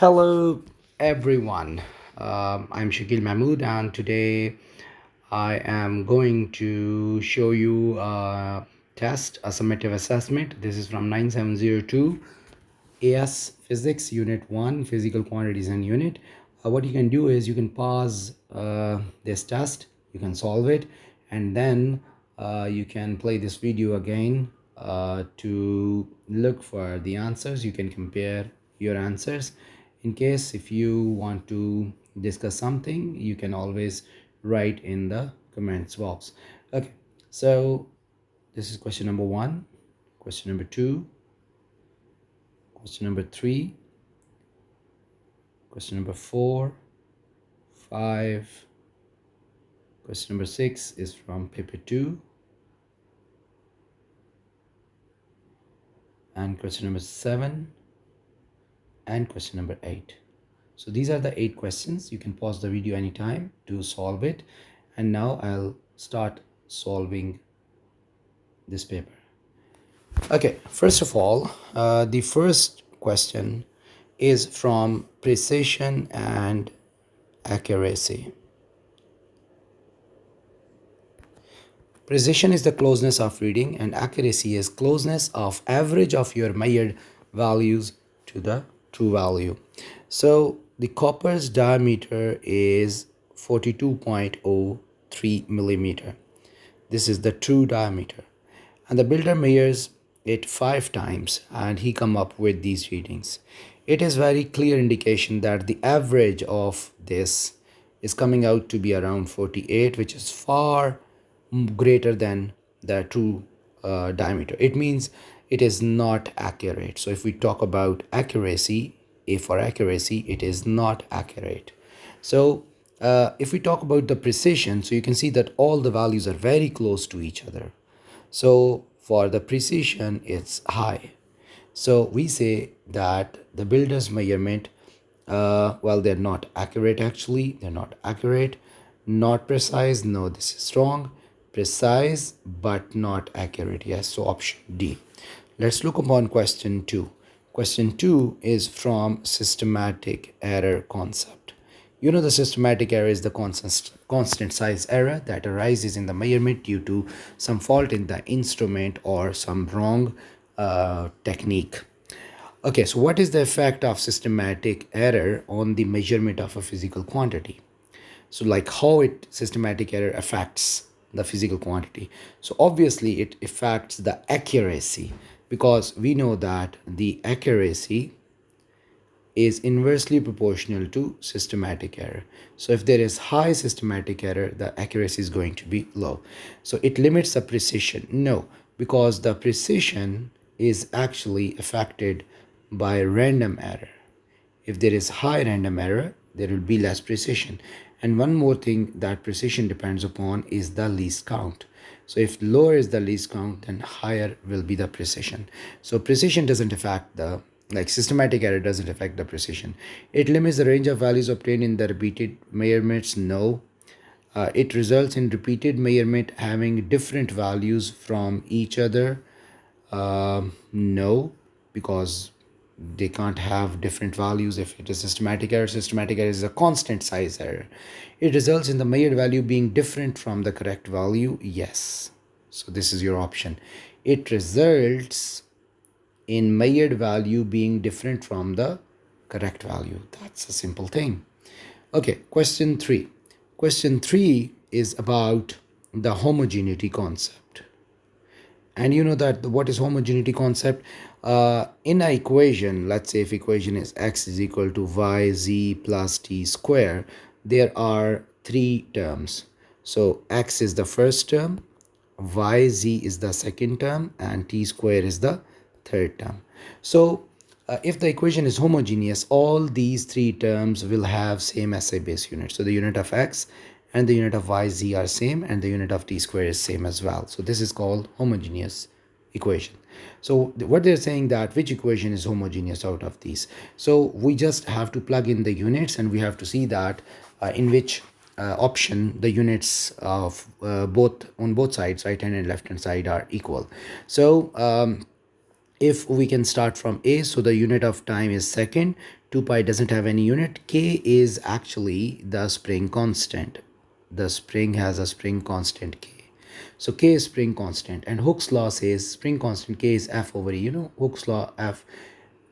Hello, everyone. I'm Shakil Mahmood, and today I am going to show you a test, a summative assessment. This is from 9702 AS Physics, Unit 1, Physical Quantities and Unit. What you can do is you can pause this test, you can solve it, and then you can play this video again to look for the answers. You can compare your answers. In case if you want to discuss something, you can always write in the comments box. Okay, so this is question number 1, question number 2, question number 3, question number 4, 5, question number 6 is from paper 2, and question number 7, and question number 8. So these are the 8 questions. You can pause the video anytime to solve it. And now I'll start solving this paper. Okay, first of all, the first question is from precision and accuracy. Precision is the closeness of reading, and accuracy is closeness of average of your measured values to the true value. So the copper's diameter is 42.03 millimeter. This is the true diameter, and the builder measures it 5 times and he come up with these readings. It is very clear indication that the average of this is coming out to be around 48, which is far greater than the true diameter. It means it is not accurate. So if we talk about accuracy, if for accuracy, it is not accurate. So if we talk about the precision, so you can see that all the values are very close to each other. So for the precision, it's high. So we say that the builder's measurement, well, they're not accurate actually. They're not accurate. Not precise. No, this is wrong. Precise but not accurate. Yes, so option D. Let's look upon question 2. Question 2 is from systematic error concept. You know, the systematic error is the constant size error that arises in the measurement due to some fault in the instrument or some wrong technique. Okay, so what is the effect of systematic error on the measurement of a physical quantity? So like how systematic error affects the physical quantity. So obviously it affects the accuracy, because we know that the accuracy is inversely proportional to systematic error. So if there is high systematic error, the accuracy is going to be low. So it limits the precision. No, because the precision is actually affected by random error. If there is high random error, there will be less precision. And one more thing that precision depends upon is the least count. So if lower is the least count, then higher will be the precision. So precision doesn't affect the, like systematic error doesn't affect the precision. It limits the range of values obtained in the repeated measurements. No. It results in repeated measurement having different values from each other. No, because they can't have different values if it is systematic error. Systematic error is a constant size error. It results in the measured value being different from the correct value. Yes. So this is your option. It results in measured value being different from the correct value. That's a simple thing. Okay, question 3. Question 3 is about the homogeneity concept. And you know that what is homogeneity concept? In an equation, let's say if equation is x is equal to yz plus t square, there are 3 terms. So x is the first term, yz is the second term, and t square is the third term. So if the equation is homogeneous, all these 3 terms will have same SI base unit. So the unit of x and the unit of yz are same, and the unit of t square is same as well. So this is called homogeneous equation. So what they're saying that which equation is homogeneous out of these. So we just have to plug in the units, and we have to see that in which option the units of both on both sides, right hand and left hand side, are equal. So if we can start from a, so the unit of time is second. 2 pi doesn't have any unit. K is actually the spring constant. The spring has a spring constant K. So K is spring constant, and Hooke's law says spring constant K is F over E. You know Hooke's law, F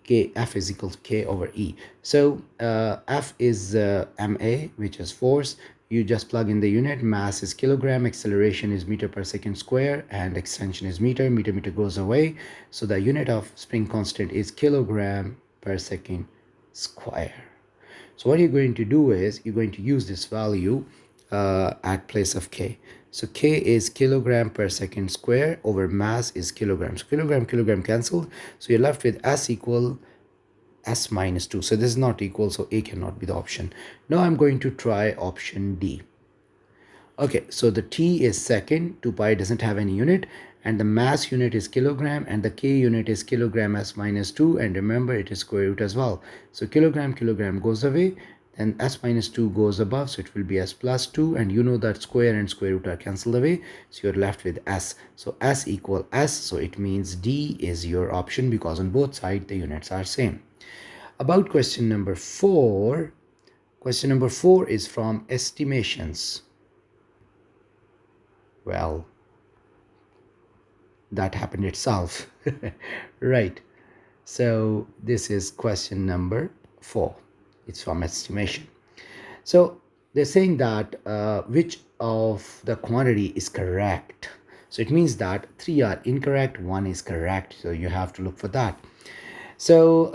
is equal to K over E. So F is ma, which is force. You just plug in the unit. Mass is kilogram, acceleration is meter per second square, and extension is meter. Meter goes away, so the unit of spring constant is kilogram per second square. So what you're going to do is you're going to use this value at place of K. So K is kilogram per second square over mass is kilograms. Kilogram cancelled. So you're left with S equal S minus 2. So this is not equal, so A cannot be the option. Now I'm going to try option D. Okay, so the T is second. 2 pi doesn't have any unit, and the mass unit is kilogram, and the K unit is kilogram S minus 2, and remember it is square root as well. So kilogram goes away, then S minus 2 goes above, so it will be S plus 2, and you know that square and square root are cancelled away, so you're left with S. So S equal S, so it means D is your option because on both sides the units are same. About question number 4. Question number 4 is from estimations. Well, that happened itself. Right. So this is question number 4. It's from estimation. So they're saying that which of the quantity is correct. So it means that 3 are incorrect, 1 is correct. So you have to look for that. So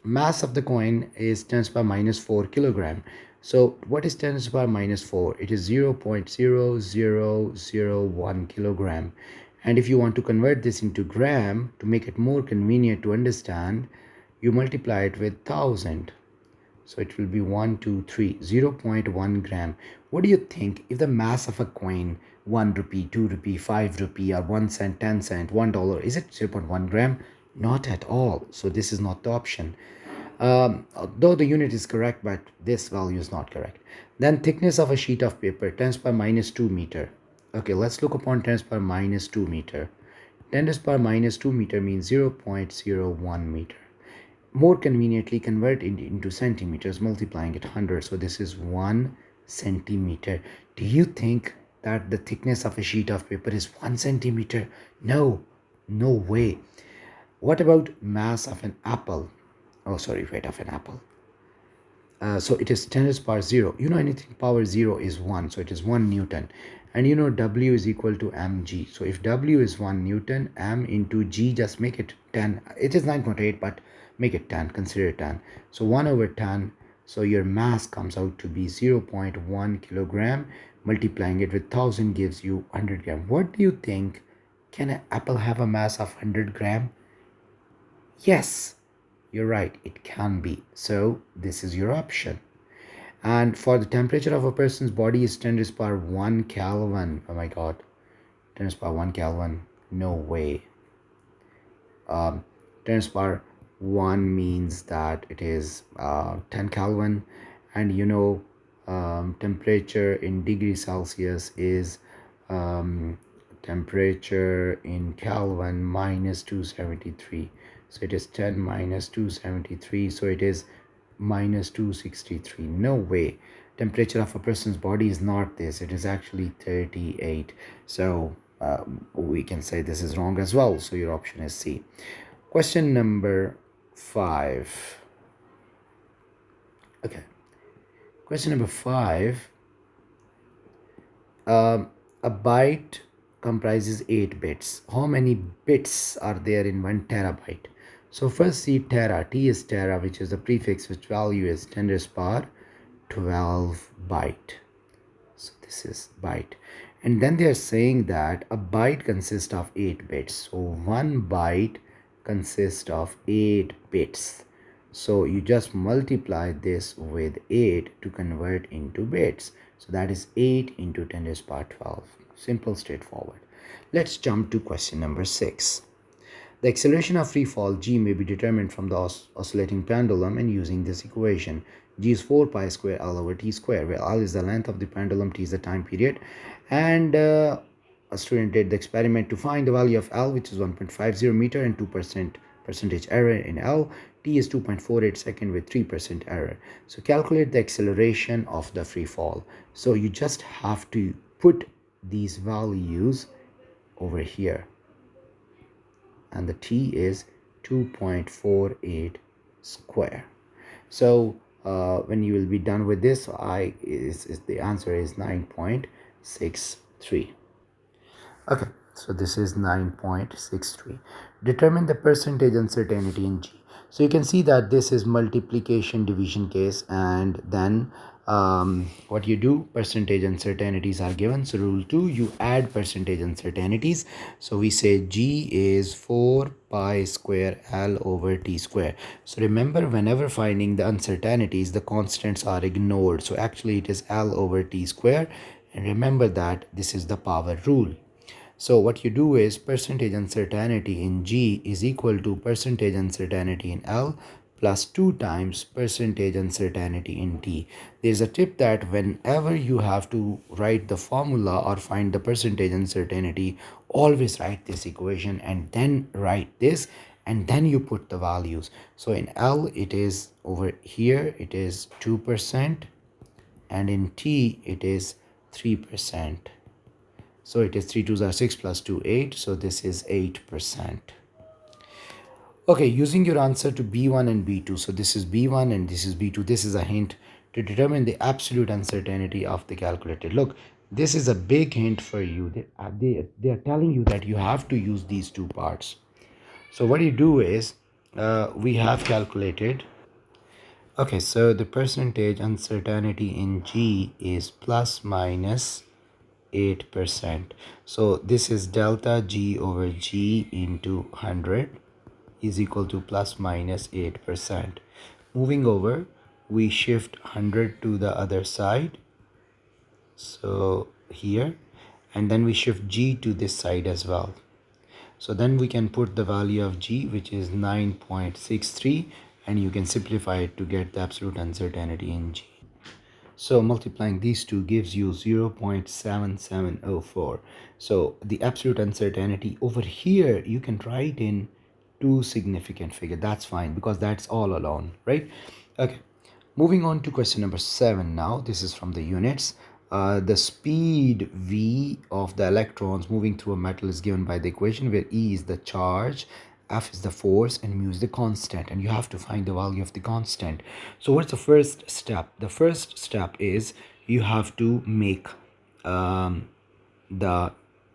mass of the coin is 10 to the power minus 4 kilogram. So what is 10 to the power minus 4? It is 0.0001 kilogram. And if you want to convert this into gram to make it more convenient to understand, you multiply it with 1000. So it will be 1, 2, 3, 0.1 gram. What do you think if the mass of a coin, 1 rupee, 2 rupee, 5 rupee, or 1 cent, 10 cent, $1, is it 0.1 gram? Not at all. So this is not the option. Though the unit is correct, but this value is not correct. Then thickness of a sheet of paper, 10 to the power minus 2 meter. Okay, let's look upon 10 to the power minus 2 meter. 10 to the power minus 2 meter means 0.01 meter. More conveniently, convert it into centimeters, multiplying it 100. So this is 1 centimeter. Do you think that the thickness of a sheet of paper is 1 centimeter? No, no way. What about mass of an apple? Oh, sorry, weight of an apple. So it is 10 to the power 0. You know anything power 0 is 1. So it is 1 Newton. And you know W is equal to mg. So if W is 1 Newton, m into g, just make it 10. It is 9.8, but make it 10. Consider it 10. So 1 over 10. So your mass comes out to be 0.1 kilogram. Multiplying it with 1000 gives you 100 gram. What do you think? Can an apple have a mass of 100 gram? Yes. You're right, it can be. So this is your option. And for the temperature of a person's body is 10 to the power 1 Kelvin. Oh my god. 10 to the power 1 Kelvin. No way. 10 to the power 1 means that it is 10 Kelvin. And you know temperature in degrees Celsius is temperature in Kelvin minus 273. So it is 10 minus 273. So it is minus 263. No way. Temperature of a person's body is not this. It is actually 38. So we can say this is wrong as well. So your option is C. Question number 5. Okay. Question number 5. A byte comprises 8 bits. How many bits are there in 1 terabyte? So first see tera. T is tera, which is the prefix, which value is 10 to the power 12 byte. So this is byte. And then they are saying that a byte consists of 8 bits. So 1 byte consists of 8 bits. So you just multiply this with 8 to convert into bits. So that is 8 into 10 to the power 12. Simple, straightforward. Let's jump to question number 6. The acceleration of free fall g may be determined from the oscillating pendulum and using this equation. G is 4 pi square L over t square, where L is the length of the pendulum, t is the time period. And a student did the experiment to find the value of L, which is 1.50 meter, and 2% percentage error in L. T is 2.48 second with 3% error. So calculate the acceleration of the free fall. So you just have to put these values over here, and the T is 2.48 square. So when you will be done with this, the answer is 9.63. Okay, so this is 9.63. Determine the percentage uncertainty in G. So you can see that this is multiplication division case, and then what you do, percentage uncertainties are given. So rule 2, you add percentage uncertainties. So we say G is 4 pi square L over T square. So remember, whenever finding the uncertainties, the constants are ignored. So actually it is L over T square, and remember that this is the power rule. So what you do is percentage uncertainty in G is equal to percentage uncertainty in L plus 2 times percentage uncertainty in T. There's a tip that whenever you have to write the formula or find the percentage uncertainty, always write this equation and then write this, and then you put the values. So in L it is over here, it is 2%, and in T it is 3%. So it is 3 2s are 6 plus 2 8. So this is 8%. Okay, using your answer to B1 and B2. So this is B1 and this is B2. This is a hint to determine the absolute uncertainty of the calculated. Look, this is a big hint for you. They are telling you that you have to use these two parts. So what you do is we have calculated. Okay, so the percentage uncertainty in G is plus minus 8%. So this is delta G over G into 100 is equal to plus minus 8%. Moving over, we shift 100 to the other side. So here, and then we shift G to this side as well. So then we can put the value of G, which is 9.63, and you can simplify it to get the absolute uncertainty in G. So multiplying these two gives you 0.7704. So the absolute uncertainty over here, you can write in two significant figure. That's fine because that's all alone, right? Okay. Moving on to question number 7 now. This is from the units. The speed v of the electrons moving through a metal is given by the equation where E is the charge, F is the force, and mu is the constant, and you have to find the value of the constant. So what's the first step? The first step is you have to make the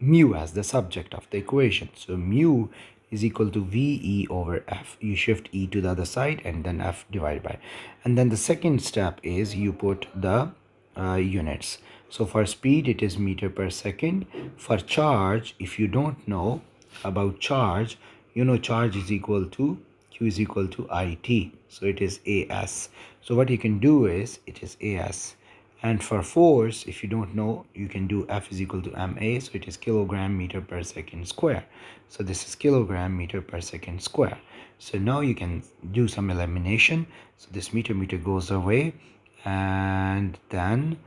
mu as the subject of the equation. So mu is equal to VE over F. You shift E to the other side and then F divided by. And then the second step is you put the units. So for speed, it is meter per second. For charge, if you don't know about charge, you know charge is equal to Q is equal to IT. So it is AS. So what you can do is it is AS. And for force, if you don't know, you can do F is equal to MA. So it is kilogram meter per second square. So this is kilogram meter per second square. So now you can do some elimination. So this meter goes away, and then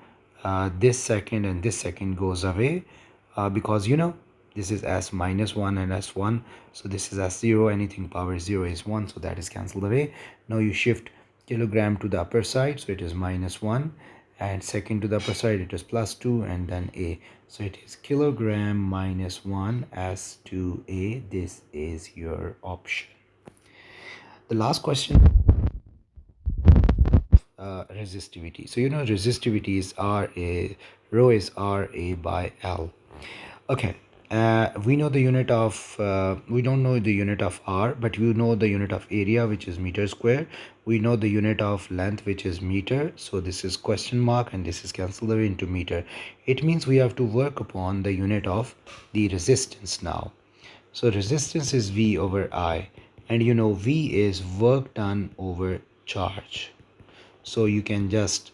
this second and this second goes away because you know this is S minus 1 and S1. So this is S0. Anything power 0 is 1. So that is cancelled away. Now you shift kilogram to the upper side. So it is minus 1. And second to the upper side, it is plus 2, and then A. So it is kilogram minus 1 S2A. This is your option. The last question, resistivity. So you know resistivity is RA, rho is RA by L. Okay, we know the unit of, we don't know the unit of R, but we know the unit of area, which is meter square. We know the unit of length, which is meter. So this is question mark and this is cancelled away into meter. It means we have to work upon the unit of the resistance now. So resistance is V over I, and you know V is work done over charge. So you can just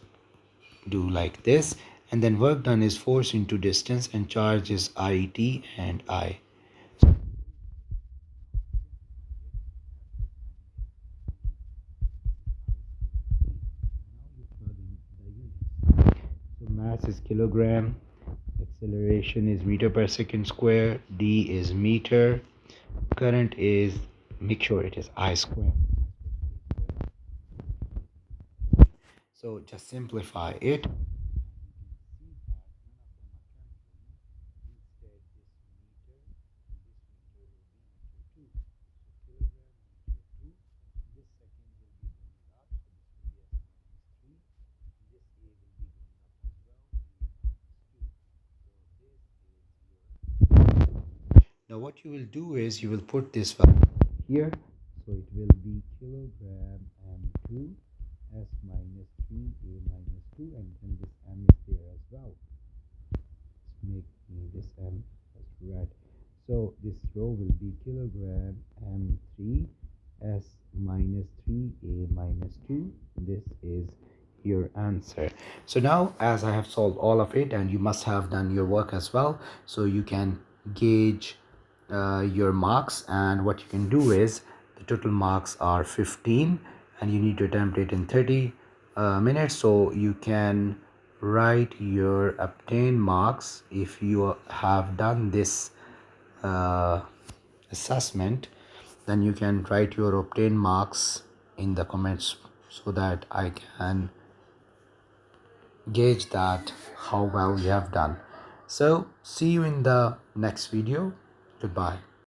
do like this, and then work done is force into distance, and charge is IT and I. So mass is kilogram, Acceleration is meter per second square. D is meter. Current is, make sure it is I square. So just simplify it. Now what you will do is you will put this value here. So it will be kilogram m2 s minus 3 a minus 2, and then this m is there as well. Let's make this m as red. So this row will be kilogram m3 s minus 3 a minus 2. This is your answer. So now, as I have solved all of it, and you must have done your work as well, so you can gauge your marks. And what you can do is, the total marks are 15 and you need to attempt it in 30 minutes. So you can write your obtained marks if you have done this uh, assessment. Then you can write your obtained marks in the comments so that I can gauge that how well you have done. So see you in the next video. Goodbye.